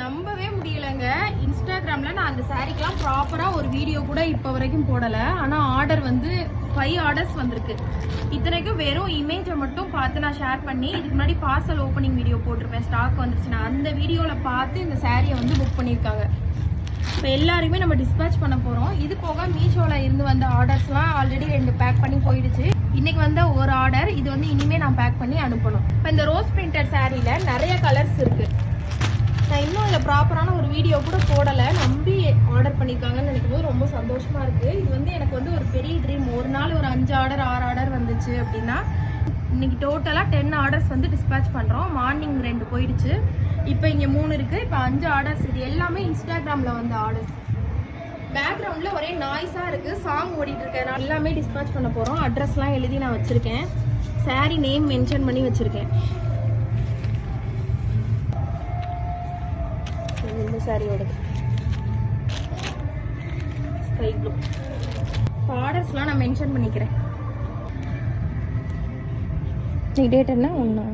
நம்பவே முடியலங்க. இன்ஸ்டாகிராமில் நான் அந்த சாரீக்கெலாம் ப்ராப்பராக ஒரு வீடியோ கூட இப்போ வரைக்கும் போடலை. ஆனால் ஆர்டர் வந்து 5 ஆர்டர்ஸ் வந்திருக்கு. இத்தனைக்கும் வெறும் இமேஜை மட்டும் பார்த்து நான் ஷேர் பண்ணி இதுக்கு முன்னாடி பார்சல் ஓப்பனிங் வீடியோ போட்டிருப்பேன், ஸ்டாக் வந்துருச்சுன்னா அந்த வீடியோவில் பார்த்து இந்த சாரியை வந்து புக் பண்ணியிருக்காங்க. இப்போ எல்லாருமே நம்ம டிஸ்பேச் பண்ண போகிறோம். இது போக மீஷோவில் இருந்து வந்த ஆர்டர்ஸ்லாம் ஆல்ரெடி 2 பேக் பண்ணி போயிடுச்சு. இன்றைக்கி வந்த ஒரு ஆர்டர் இது வந்து இனிமேல் நான் பேக் பண்ணி அனுப்பணும். இப்போ இந்த ரோஸ் பிரிண்டட் சாரியில் நிறைய கலர்ஸ் இருக்குது. நான் இன்னும் இதில் ப்ராப்பரான ஒரு வீடியோ கூட போடலை. நம்பி ஆர்டர் பண்ணியிருக்காங்கன்னு நினைக்கும் போது ரொம்ப சந்தோஷமாக இருக்குது. இது வந்து எனக்கு வந்து ஒரு பெரிய ட்ரீம். ஒரு நாள் ஒரு 5 ஆர்டர் 6 ஆர்டர் வந்துச்சு அப்படின்னா இன்றைக்கி டோட்டலாக 10 ஆர்டர்ஸ் வந்து டிஸ்பேச் பண்ணுறோம். மார்னிங் 2 போயிடுச்சு, இப்போ இங்கே 3 இருக்குது, இப்போ 5 ஆர்டர்ஸ். இது எல்லாமே இன்ஸ்டாகிராமில் வந்த ஆர்டர்ஸ். பேக்ரவுண்டில் ஒரே நாய்ஸாக இருக்குது, சாங் ஓடிட்டுருக்கேன். நான் எல்லாமே டிஸ்பேச் பண்ண போகிறோம். அட்ரஸ்லாம் எழுதி நான் வச்சுருக்கேன், சாரீ நேம் மென்ஷன் பண்ணி வச்சுருக்கேன். இந்த சாரியோடது ஸ்கை ப்ளூ. ஆர்டர்ஸ்லாம் நான் மென்ஷன் பண்ணிக்கிறேன். டேட் என்ன 1